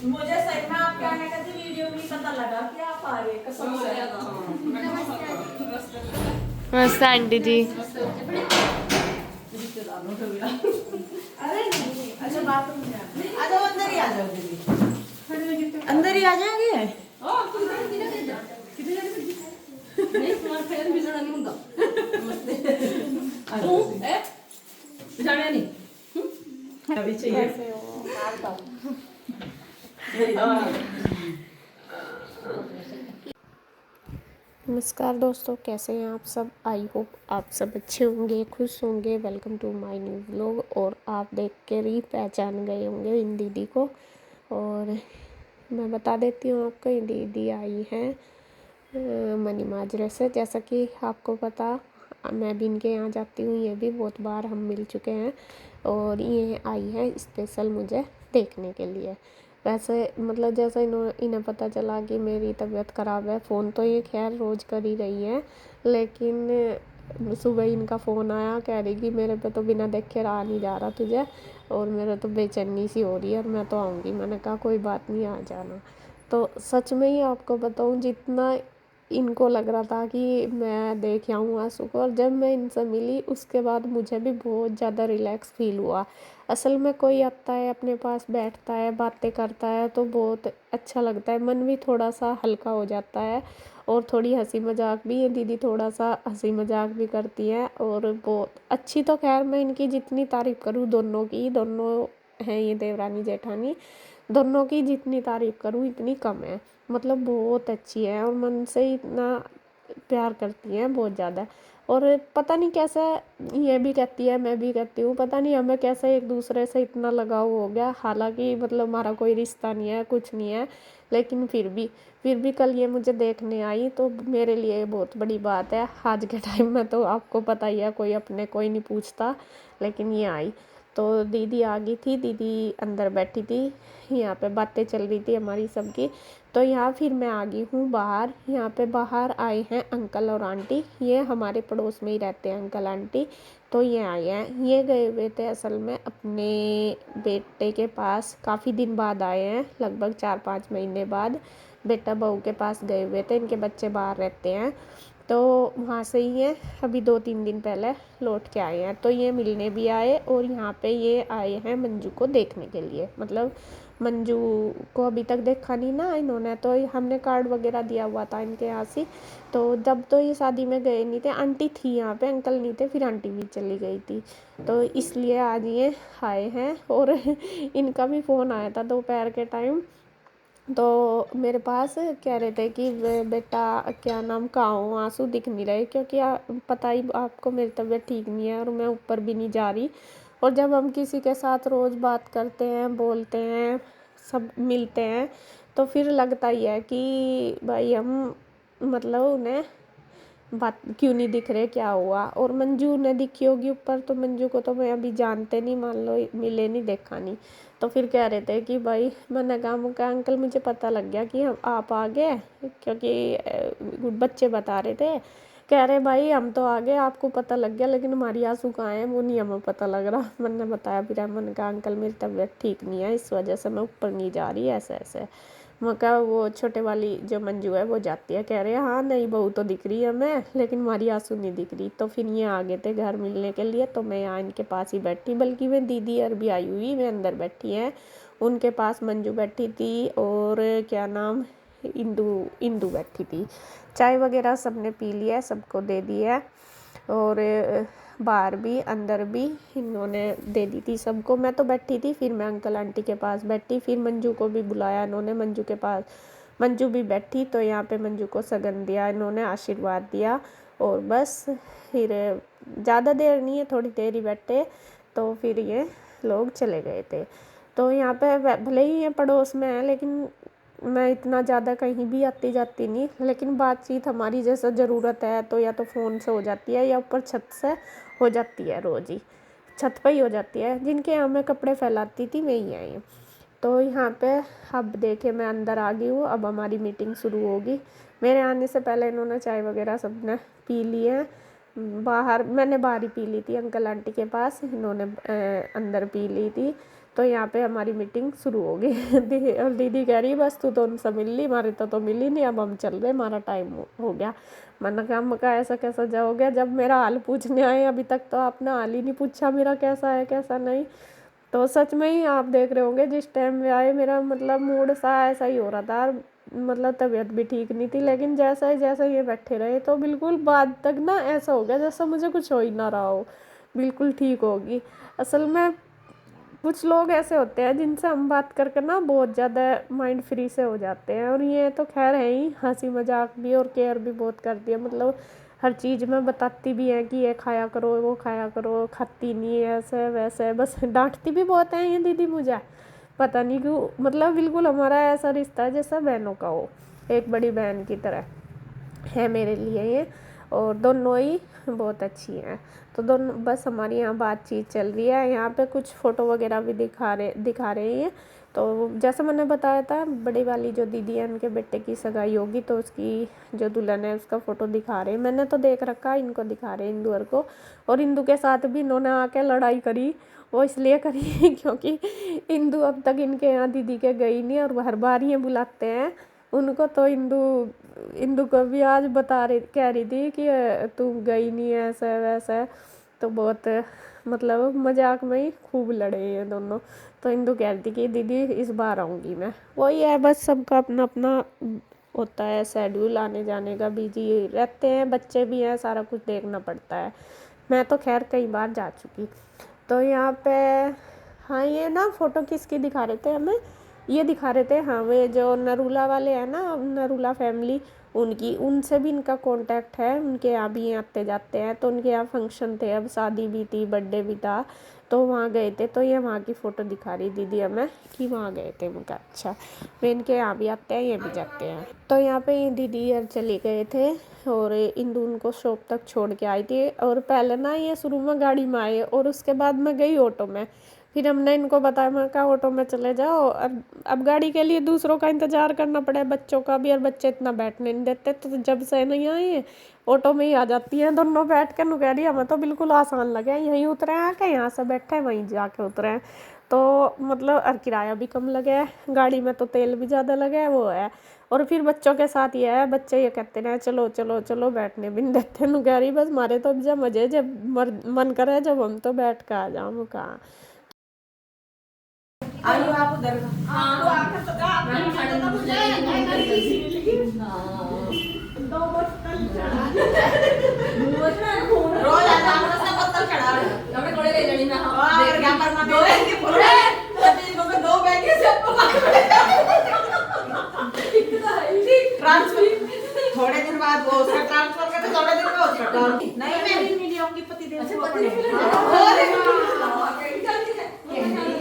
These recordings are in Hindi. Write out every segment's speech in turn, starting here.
मुझे सही में आपके आने का वीडियो में पता लगा कि आप आ रहे कसम से। नमस्ते आंटी जी। अरे नहीं, अच्छा बाथरूम में आ जाओ, अंदर ही आ जाओ दीदी, अंदर ही आ जाओगे। अभी चाहिए नमस्कार दोस्तों, कैसे हैं आप सब। आई होप आप सब अच्छे होंगे, खुश होंगे। Welcome to my new vlog. और आप देख कर ही पहचान गए होंगे इन दीदी को। और मैं बता देती हूँ आपको, ये दीदी आई हैं मनी माजरे से। जैसा कि आपको पता, मैं भी इनके यहाँ जाती हूँ, ये भी बहुत बार हम मिल चुके हैं। और ये आई है स्पेशल मुझे देखने के लिए। वैसे मतलब जैसे इन्हें पता चला कि मेरी तबीयत ख़राब है, फ़ोन तो ये खैर रोज़ कर ही रही है, लेकिन सुबह इनका फ़ोन आया, कह रही कि मेरे पे तो बिना देखे रहा नहीं जा रहा तुझे, और मेरे तो बेचैनी सी हो रही है और मैं तो आऊँगी। मैंने कहा कोई बात नहीं, आ जाना। तो सच में ही आपको बताऊँ, जितना इनको लग रहा था कि मैं देख आऊँ आंसू को, और जब मैं इनसे मिली उसके बाद मुझे भी बहुत ज़्यादा रिलैक्स फील हुआ। असल में कोई आता है, अपने पास बैठता है, बातें करता है, तो बहुत अच्छा लगता है, मन भी थोड़ा सा हल्का हो जाता है। और थोड़ी हंसी मजाक भी, ये दीदी थोड़ा सा हंसी मजाक भी करती है, और बहुत अच्छी। तो खैर मैं इनकी जितनी तारीफ़ करूँ, दोनों की, दोनों हैं ये देवरानी जेठानी, दोनों की जितनी तारीफ़ करूँ इतनी कम है। मतलब बहुत अच्छी है और मन से इतना प्यार करती हैं, बहुत ज़्यादा। और पता नहीं कैसे, ये भी कहती है, मैं भी कहती हूँ, पता नहीं हमें कैसे एक दूसरे से इतना लगाव हो गया। हालांकि मतलब हमारा कोई रिश्ता नहीं है, कुछ नहीं है, लेकिन फिर भी कल ये मुझे देखने आई, तो मेरे लिए बहुत बड़ी बात है। आज के टाइम में तो आपको पता ही है, कोई अपने कोई नहीं पूछता, लेकिन ये आई। तो दीदी आ गई थी, दीदी अंदर बैठी थी, यहाँ पे बातें चल रही थी हमारी सबकी। तो यहाँ फिर मैं आ गई हूँ बाहर। यहाँ पे बाहर आए हैं अंकल और आंटी, ये हमारे पड़ोस में ही रहते हैं अंकल आंटी। तो ये आए हैं, ये गए हुए थे असल में अपने बेटे के पास, काफ़ी दिन बाद आए हैं, लगभग 4-5 महीने बाद बेटा बहू के पास गए हुए थे। इनके बच्चे बाहर रहते हैं, तो वहाँ से ही ये अभी 2-3 दिन पहले लौट के आए हैं। तो ये मिलने भी आए, और यहाँ पे ये आए हैं मंजू को देखने के लिए। मतलब मंजू को अभी तक देखा नहीं ना इन्होंने, तो हमने कार्ड वगैरह दिया हुआ था इनके यहाँ से। तो जब तो ये शादी में गए नहीं थे, आंटी थी यहाँ पे, अंकल नहीं थे, फिर आंटी भी चली गई थी, तो इसलिए आज ये आए हैं। और इनका भी फ़ोन आया था दोपहर के टाइम, तो मेरे पास कह रहे थे कि बेटा क्या नाम, कहाँ हो, आंसू दिख नहीं रहे, क्योंकि पता ही आपको मेरी तबीयत ठीक नहीं है और मैं ऊपर भी नहीं जा रही। और जब हम किसी के साथ रोज़ बात करते हैं, बोलते हैं, सब मिलते हैं, तो फिर लगता ही है कि भाई हम मतलब उन्हें बात क्यों नहीं दिख रहे, क्या हुआ। और मंजू ने दिखी होगी ऊपर, तो मंजू को तो मैं अभी जानते नहीं, मान लो मिले नहीं, देखा नहीं। तो फिर कह रहे थे कि भाई, मैंने कहा अंकल मुझे पता लग गया कि हम आप आ गए, क्योंकि बच्चे बता रहे थे, कह रहे भाई हम तो आ गए, आपको पता लग गया, लेकिन हमारी आंसू कहाँ है वो नहीं हमें पता लग रहा। मैंने बताया, फिर मैंने कहा अंकल मेरी तबीयत ठीक नहीं है, इस वजह से मैं ऊपर नहीं जा रही, ऐसे ऐसे। मैं कहा वो छोटे वाली जो मंजू है वो जाती है, कह रहे हैं हाँ नहीं बहू तो दिख रही है हमें, लेकिन हमारी आंसू नहीं दिख रही। तो फिर ये आ गए थे घर मिलने के लिए, तो मैं यहाँ इनके पास ही बैठी, बल्कि मैं दीदी और भी आई हुई, मैं अंदर बैठी है, उनके पास मंजू बैठी थी, और क्या नाम, इंदू इंदू बैठी थी। चाय वगैरह सबने पी लिया, सबको दे दिया, और बाहर भी अंदर भी इन्होंने दे दी थी सबको। मैं तो बैठी थी, फिर मैं अंकल आंटी के पास बैठी, फिर मंजू को भी बुलाया इन्होंने मंजू के पास, मंजू भी बैठी। तो यहाँ पे मंजू को सगन दिया इन्होंने, आशीर्वाद दिया, और बस फिर ज़्यादा देर नहीं है, थोड़ी देर ही बैठे, तो फिर ये लोग चले गए थे। तो यहाँ पे भले ही ये पड़ोस में है, लेकिन मैं इतना ज़्यादा कहीं भी आती जाती नहीं, लेकिन बातचीत हमारी जैसा ज़रूरत है तो या तो फ़ोन से हो जाती है, या ऊपर छत से हो जाती है, रोज़ ही छत पे ही हो जाती है। जिनके यहाँ मैं कपड़े फैलाती थी, मैं ही आई हूँ। तो यहाँ पे अब देखे मैं अंदर आ गई हूँ, अब हमारी मीटिंग शुरू होगी। मेरे आने से पहले इन्होंने चाय वगैरह सबने पी ली है। बाहर मैंने बाहर ही पी ली थी अंकल आंटी के पास, इन्होंने अंदर पी ली थी। तो यहाँ पे हमारी मीटिंग शुरू हो गई। और दीदी कह रही बस तू तो उनसे मिल ली, हमारे तो मिल ही नहीं, अब हम चल रहे, हमारा टाइम हो गया। मैंने कहा मक्का ऐसा कैसा जाओगे, जब मेरा हाल पूछने आए, अभी तक तो आपने हाल ही नहीं पूछा मेरा कैसा है कैसा नहीं। तो सच में ही आप देख रहे होंगे जिस टाइम में आए मेरा मतलब मूड सा ऐसा ही हो रहा था, मतलब तबीयत भी ठीक नहीं थी, लेकिन जैसा ये बैठे रहे तो बिल्कुल बाद तक ना ऐसा हो गया जैसा मुझे कुछ हो ही ना रहा हो, बिल्कुल ठीक होगी। असल में कुछ लोग ऐसे होते हैं जिनसे हम बात करके ना बहुत ज़्यादा माइंड फ्री से हो जाते हैं, और ये तो खैर है ही, हंसी मजाक भी और केयर भी बहुत करती है, मतलब हर चीज़ में बताती भी है कि ये खाया करो वो खाया करो, खाती नहीं है ऐसे वैसे, बस डांटती भी बहुत है ये दीदी मुझे, पता नहीं क्यों, मतलब बिल्कुल हमारा ऐसा रिश्ता है जैसा बहनों का हो, एक बड़ी बहन की तरह है मेरे लिए ये, और दोनों ही बहुत अच्छी हैं। तो दोनों बस हमारी यहाँ बातचीत चल रही है, यहाँ पे कुछ फ़ोटो वगैरह भी दिखा रहे हैं। तो जैसा मैंने बताया था, बड़ी वाली जो दीदी है उनके बेटे की सगाई होगी, तो उसकी जो दुल्हन है उसका फ़ोटो दिखा रहे हैं, मैंने तो देख रखा, इनको दिखा रहे हैं इंदु को। और इंदु के साथ भी इन्होंने आके लड़ाई करी, वो इसलिए करी क्योंकि इंदु अब तक इनके यहाँ दीदी के गई नहीं, और हर बार ये बुलाते हैं उनको। तो इंदु को भी आज कह रही थी कि तू गई नहीं है ऐसा वैसा, तो बहुत मतलब मजाक में ही खूब लड़े ये दोनों। तो इंदु कह रही थी कि दीदी इस बार आऊँगी मैं, वही है बस, सबका अपना अपना होता है शेड्यूल, आने जाने का बिजी रहते हैं, बच्चे भी हैं, सारा कुछ देखना पड़ता है। मैं तो खैर कई बार जा चुकी। तो यहाँ पे हाँ, ये ना फ़ोटो किसकी दिखा रहे थे हमें, ये दिखा रहे थे, हाँ वे जो नरूला वाले हैं ना, नरूला फैमिली, उनकी, उनसे भी इनका कांटेक्ट है, उनके यहाँ भी आते जाते हैं। तो उनके यहाँ फंक्शन थे, अब शादी भी थी, बर्थडे भी था, तो वहाँ गए थे। तो ये वहाँ की फ़ोटो दिखा रही दीदी हमें कि वहाँ गए थे। मैं कहा अच्छा, वे इनके यहाँ भी आते हैं, ये भी जाते हैं। तो यहाँ पे ये दीदी यार चले गए थे, और इंदु उनको शॉप तक छोड़ के आई थी। और पहले ना ये शुरू में गाड़ी में आए, और उसके बाद मैं गई ऑटो में, फिर हमने इनको बताया, मैं कहा ऑटो में चले जाओ, अब गाड़ी के लिए दूसरों का इंतज़ार करना पड़े, बच्चों का भी, और बच्चे इतना बैठने नहीं देते, तो जब से नहीं आए ऑटो में ही आ जाती हैं दोनों बैठ के। नु कह रही हमें तो बिल्कुल आसान लगे, यहीं उतरे हैं आके, यहाँ से बैठे वहीं जाके उतरे हैं, तो मतलब और किराया भी कम लगे है, गाड़ी में तो तेल भी ज़्यादा लगे है, वो है। और फिर बच्चों के साथ ये है, बच्चे ये कहते हैं चलो चलो चलो, बैठने भी नहीं देते। नु कह रही बस मारे तो जब मजे जब मन करे जब हम तो बैठ कर आ जाओ। कहाँ आइए आप उधर हाँ आकर तो रोज आता है सब पत्थर चढ़ा हमने थोड़े ले लेनी ना देख क्या पर दो है कि पूरे तभी को दो बैग के सब ट्रांसफर थोड़े दिन बाद वो उसका ट्रांसफर करके थोड़े दिन में उसका ट्रांसफर नहीं मैं नहीं लियाऊंगी पति देव को पड़े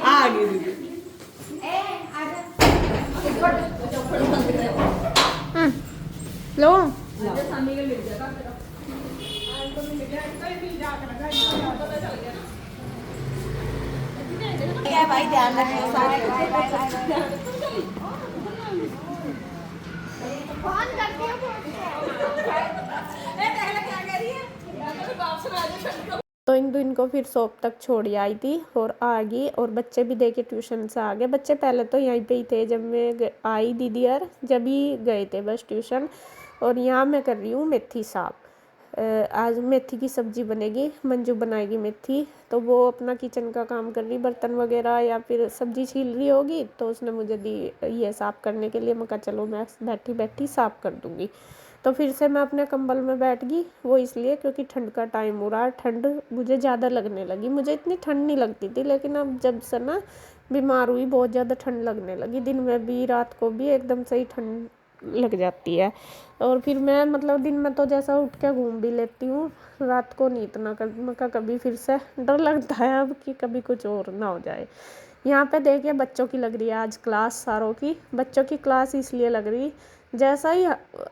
आ गई दीदी लो भाई ध्यान रखना तो इंदु इनको फिर शॉप तक छोड़ आई थी और आ गई, और बच्चे भी देखे ट्यूशन से आ गए। बच्चे पहले तो यहीं पे ही थे जब मैं आई दीदी यार, जब ही गए थे बस ट्यूशन। और यहाँ मैं कर रही हूँ मेथी साफ। आज मेथी की सब्जी बनेगी, मंजू बनाएगी मेथी, तो वो अपना किचन का काम कर रही, बर्तन वगैरह या फिर सब्जी छील रही होगी, तो उसने मुझे दी ये साफ़ करने के लिए। मैं कहा चलो मैं बैठी बैठी साफ़ कर दूँगी। तो फिर से मैं अपने कंबल में बैठ गई, वो इसलिए क्योंकि ठंड का टाइम हो रहा है, ठंड मुझे ज़्यादा लगने लगी। मुझे इतनी ठंड नहीं लगती थी, लेकिन अब जब से ना बीमार हुई बहुत ज़्यादा ठंड लगने लगी, दिन में भी रात को भी एकदम से ही ठंड लग जाती है। और फिर मैं मतलब दिन में तो जैसा उठ के घूम भी लेती हूँ, रात को नहीं इतना कर कभी फिर से डर लगता है अब कि कभी कुछ और ना हो जाए। यहाँ पे देखिए बच्चों की लग रही है आज क्लास, सारों की बच्चों की क्लास इसलिए लग रही, जैसा ही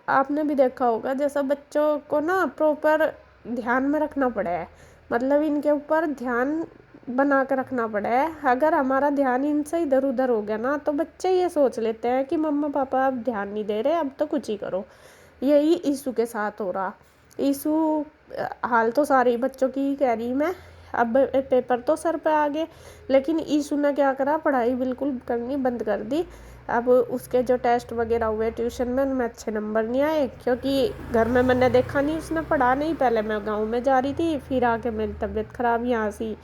आपने भी देखा होगा, जैसा बच्चों को ना प्रॉपर ध्यान में रखना पड़ा है, मतलब इनके ऊपर ध्यान बना कर रखना पड़ा है। अगर हमारा ध्यान इनसे इधर उधर हो गया ना, तो बच्चे ये सोच लेते हैं कि मम्मा पापा अब ध्यान नहीं दे रहे, अब तो कुछ ही करो। यही ईशु के साथ हो रहा। ईशु हाल तो सारे बच्चों की कह रही मैं, अब पेपर तो सर पे आ गए, लेकिन ईशु ने क्या करा, पढ़ाई बिल्कुल करनी बंद कर दी। अब उसके जो टेस्ट वगैरह हुए ट्यूशन में, उनमें अच्छे नंबर नहीं आए, क्योंकि घर में मैंने देखा नहीं उसने पढ़ा नहीं। पहले मैं गांव में जा रही थी, फिर आके मेरी तबीयत ख़राब, यहाँ से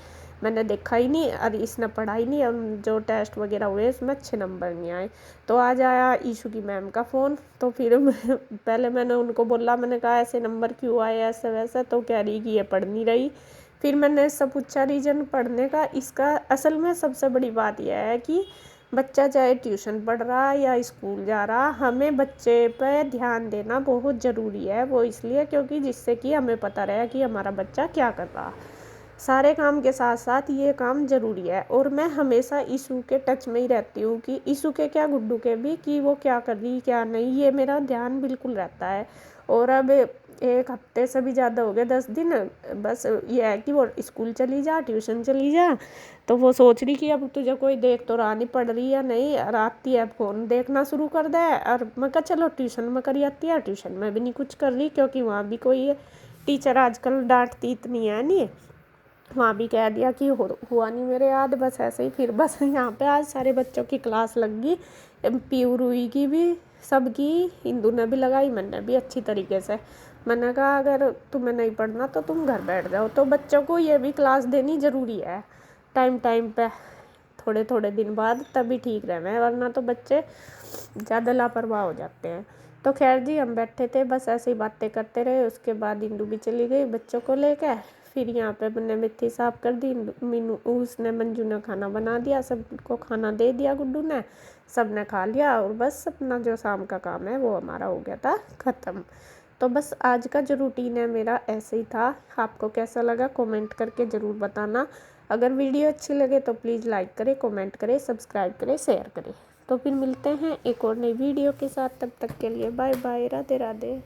मैंने देखा ही नहीं और इसने पढ़ा ही नहीं। अब जो टेस्ट वगैरह हुए उसमें अच्छे नंबर नहीं आए। तो आज आया ईशु की मैम का फ़ोन, तो फिर पहले मैंने उनको बोला, मैंने कहा ऐसे नंबर क्यों आए ऐसे वैसे, तो कह रही कि ये पढ़ नहीं रही। फिर मैंने इससे पूछा रीज़न पढ़ने का। इसका असल में सबसे बड़ी बात यह है कि बच्चा चाहे ट्यूशन पढ़ रहा या स्कूल जा रहा, हमें बच्चे पे ध्यान देना बहुत ज़रूरी है। वो इसलिए क्योंकि जिससे कि हमें पता रहे कि हमारा बच्चा क्या कर रहा। सारे काम के साथ साथ ये काम ज़रूरी है। और मैं हमेशा ईशु के टच में ही रहती हूँ कि ईशु के क्या गुड्डू के भी, कि वो क्या कर रही क्या नहीं, ये मेरा ध्यान बिल्कुल रहता है। और अब 1 हफ्ते से भी ज़्यादा हो गए, 10 दिन। बस ये है कि वो स्कूल चली जा, ट्यूशन चली जा, तो वो सोच रही कि अब तुझे कोई देख तो रहा नहीं पढ़ रही या नहीं, और आती है फ़ोन देखना शुरू कर दे। और मैं कहा चलो ट्यूशन में करी आती है, ट्यूशन में भी नहीं कुछ कर रही, क्योंकि वहाँ भी कोई टीचर आजकल डांटती इतनी है नहीं, वहाँ भी कह दिया कि हुआ नहीं मेरे याद। बस ऐसे ही फिर बस यहाँ पे आज सारे बच्चों की क्लास लग गई, पीयू रूई की भी, सबकी, हिंदू ने भी लगाई, मैंने भी अच्छी तरीके से। मैंने कहा अगर तुम्हें नहीं पढ़ना तो तुम घर बैठ जाओ। तो बच्चों को ये भी क्लास देनी ज़रूरी है टाइम टाइम पे, थोड़े थोड़े दिन बाद, तभी ठीक रहे, वरना तो बच्चे ज़्यादा लापरवाह हो जाते हैं। तो खैर जी, हम बैठे थे बस ऐसे ही बातें करते रहे। उसके बाद इंदू भी चली गई बच्चों को लेकर। फिर यहाँ पे मैंने मेथी साफ कर दी, मीनू उसने मंजू ने खाना बना दिया, सबको खाना दे दिया, गुड्डू ने, सब ने खा लिया। और बस अपना जो शाम का काम है वो हमारा हो गया था ख़त्म। तो बस आज का जो रूटीन है मेरा ऐसे ही था। आपको कैसा लगा कमेंट करके ज़रूर बताना। अगर वीडियो अच्छी लगे तो प्लीज़ लाइक करें, कमेंट करें, सब्सक्राइब करें, शेयर करें। तो फिर मिलते हैं एक और नई वीडियो के साथ, तब तक के लिए बाय बाय, राधे राधे।